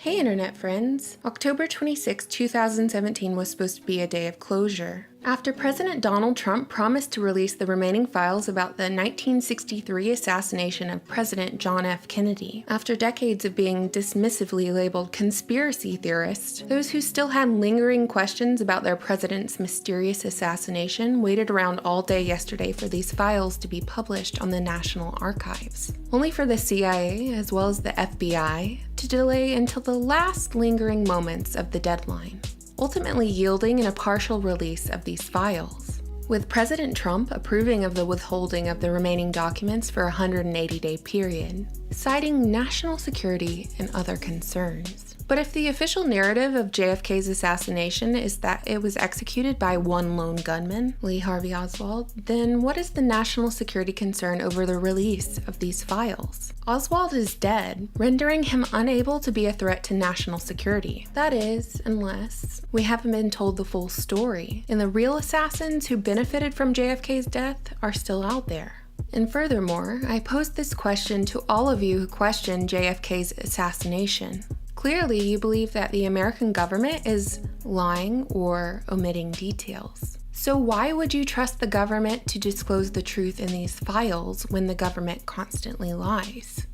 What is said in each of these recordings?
Hey internet friends! October 26, 2017 was supposed to be a day of closure. After President Donald Trump promised to release the remaining files about the 1963 assassination of President John F. Kennedy, after decades of being dismissively labeled conspiracy theorists, those who still had lingering questions about their president's mysterious assassination waited around all day yesterday for these files to be published on the National Archives, only for the CIA, as well as the FBI, to delay until the last lingering moments of the deadline, ultimately yielding in a partial release of these files, with President Trump approving of the withholding of the remaining documents for a 180-day period, citing national security and other concerns. But if the official narrative of JFK's assassination is that it was executed by one lone gunman, Lee Harvey Oswald, then what is the national security concern over the release of these files? Oswald is dead, rendering him unable to be a threat to national security. That is, unless we haven't been told the full story, and the real assassins who benefited from JFK's death are still out there. And furthermore, I posed this question to all of you who question JFK's assassination. Clearly, you believe that the American government is lying or omitting details. So why would you trust the government to disclose the truth in these files when the government constantly lies?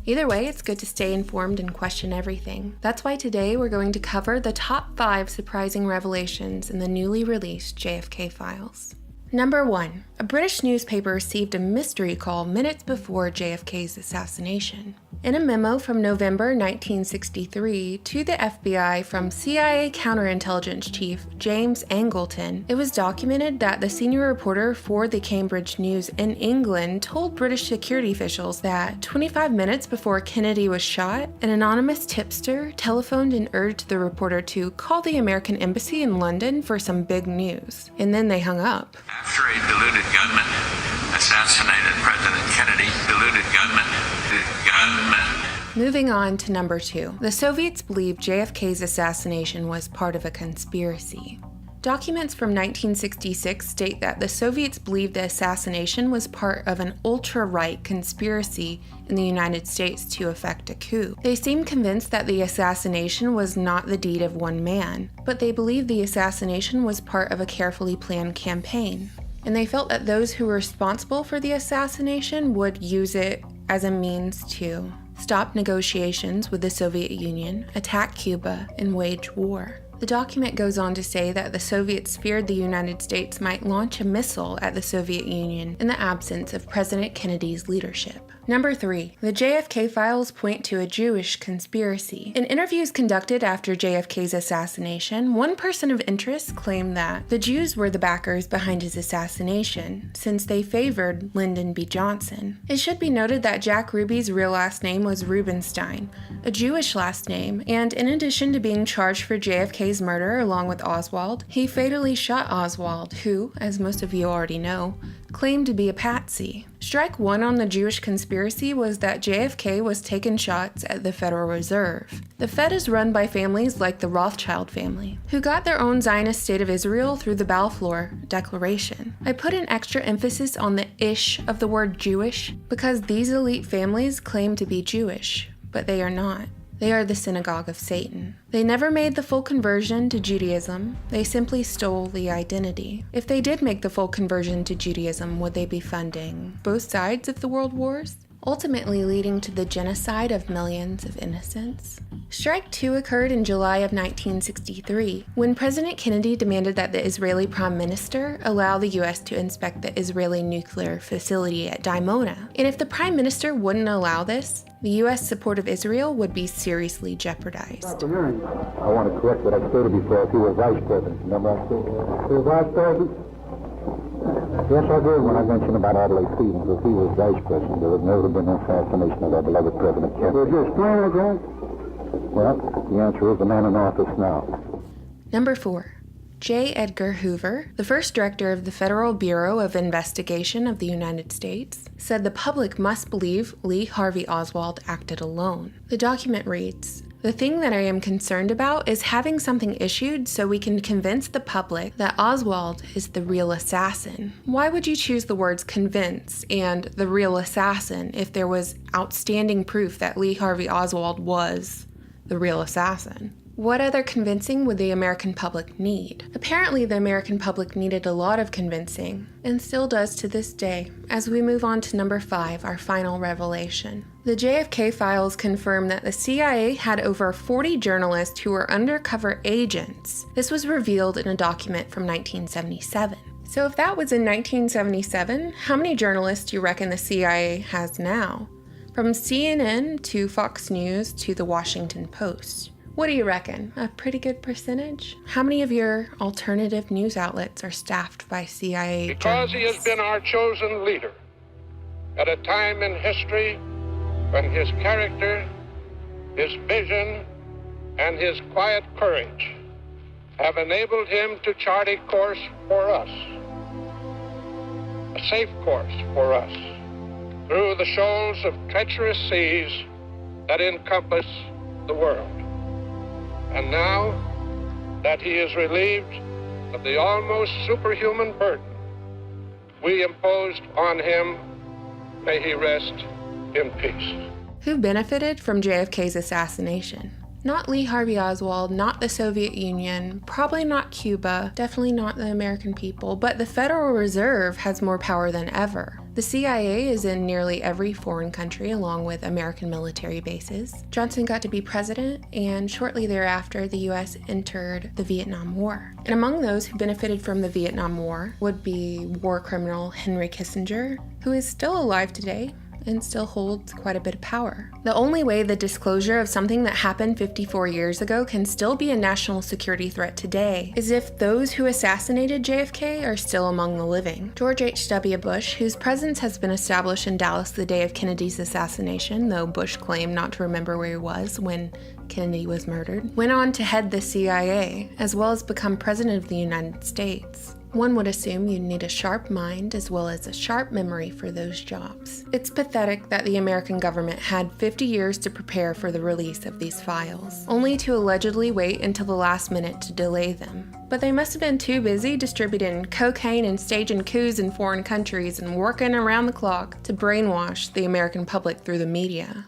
Either way, it's good to stay informed and question everything. That's why today we're going to cover the top 5 surprising revelations in the newly released JFK files. Number 1. A British newspaper received a mystery call minutes before JFK's assassination. In a memo from November 1963 to the FBI from CIA counterintelligence chief James Angleton, it was documented that the senior reporter for the Cambridge News in England told British security officials that 25 minutes before Kennedy was shot, an anonymous tipster telephoned and urged the reporter to call the American embassy in London for some big news, and then they hung up. After a deluded gunman assassinated President Kennedy, Moving on to number 2. The Soviets believed JFK's assassination was part of a conspiracy. Documents from 1966 state that the Soviets believed the assassination was part of an ultra-right conspiracy in the United States to effect a coup. They seemed convinced that the assassination was not the deed of one man, but they believed the assassination was part of a carefully planned campaign. And they felt that those who were responsible for the assassination would use it as a means to stop negotiations with the Soviet Union, attack Cuba, and wage war. The document goes on to say that the Soviets feared the United States might launch a missile at the Soviet Union in the absence of President Kennedy's leadership. Number 3. The JFK files point to a Jewish conspiracy. In interviews conducted after JFK's assassination, one person of interest claimed that the Jews were the backers behind his assassination, since they favored Lyndon B. Johnson. It should be noted that Jack Ruby's real last name was Rubenstein, a Jewish last name, and in addition to being charged for JFK's murder along with Oswald, he fatally shot Oswald, who, as most of you already know, claimed to be a patsy. Strike 1 on the Jewish conspiracy was that JFK was taking shots at the Federal Reserve. The Fed is run by families like the Rothschild family, who got their own Zionist state of Israel through the Balfour Declaration. I put an extra emphasis on the ish of the word Jewish because these elite families claim to be Jewish, but they are not. They are the synagogue of Satan. They never made the full conversion to Judaism, they simply stole the identity. If they did make the full conversion to Judaism, would they be funding both sides of the world wars, ultimately leading to the genocide of millions of innocents? Strike 2 occurred in July of 1963, when President Kennedy demanded that the Israeli Prime Minister allow the US to inspect the Israeli nuclear facility at Dimona. And if the Prime Minister wouldn't allow this, the U.S. support of Israel would be seriously jeopardized. I want to correct what I stated before. He was vice president. Remember I said he was vice president? Yes, I did when I mentioned about Adlai Stevens. If he was vice president, there would never have been an assassination of our beloved President Kennedy. Would you explain again? Well, the answer is the man in office now. Number 4. J. Edgar Hoover, the first director of the Federal Bureau of Investigation of the United States, said the public must believe Lee Harvey Oswald acted alone. The document reads, "The thing that I am concerned about is having something issued so we can convince the public that Oswald is the real assassin." Why would you choose the words convince and the real assassin if there was outstanding proof that Lee Harvey Oswald was the real assassin. What other convincing would the American public need? Apparently, the American public needed a lot of convincing, and still does to this day, as we move on to number 5, our final revelation. The JFK files confirm that the CIA had over 40 journalists who were undercover agents. This was revealed in a document from 1977. So if that was in 1977, how many journalists do you reckon the CIA has now? From CNN to Fox News to the Washington Post. What do you reckon? A pretty good percentage? How many of your alternative news outlets are staffed by CIA because journalists? he has been our chosen leader at a time in history when his character, his vision, and his quiet courage have enabled him to chart a course for us, a safe course for us, through the shoals of treacherous seas that encompass the world. And now that he is relieved of the almost superhuman burden we imposed on him, may he rest in peace. Who benefited from JFK's assassination? Not Lee Harvey Oswald, not the Soviet Union, probably not Cuba, definitely not the American people, but the Federal Reserve has more power than ever. The CIA is in nearly every foreign country along with American military bases. Johnson got to be president, and shortly thereafter the US entered the Vietnam War. And among those who benefited from the Vietnam War would be war criminal Henry Kissinger, who is still alive today and still holds quite a bit of power. The only way the disclosure of something that happened 54 years ago can still be a national security threat today is if those who assassinated JFK are still among the living. George H.W. Bush, whose presence has been established in Dallas the day of Kennedy's assassination, though Bush claimed not to remember where he was when Kennedy was murdered, went on to head the CIA, as well as become President of the United States. One would assume you'd need a sharp mind as well as a sharp memory for those jobs. It's pathetic that the American government had 50 years to prepare for the release of these files, only to allegedly wait until the last minute to delay them. But they must have been too busy distributing cocaine and staging coups in foreign countries and working around the clock to brainwash the American public through the media.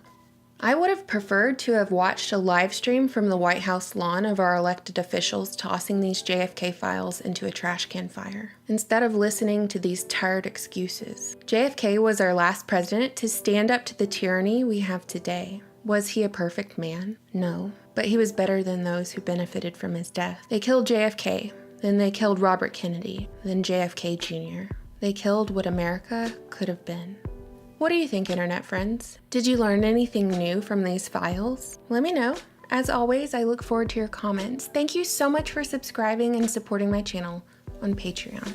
I would have preferred to have watched a live stream from the White House lawn of our elected officials tossing these JFK files into a trash can fire, instead of listening to these tired excuses. JFK was our last president to stand up to the tyranny we have today. Was he a perfect man? No, but he was better than those who benefited from his death. They killed JFK, then they killed Robert Kennedy, then JFK Jr. They killed what America could have been. What do you think, internet friends? Did you learn anything new from these files? Let me know. As always, I look forward to your comments. Thank you so much for subscribing and supporting my channel on Patreon.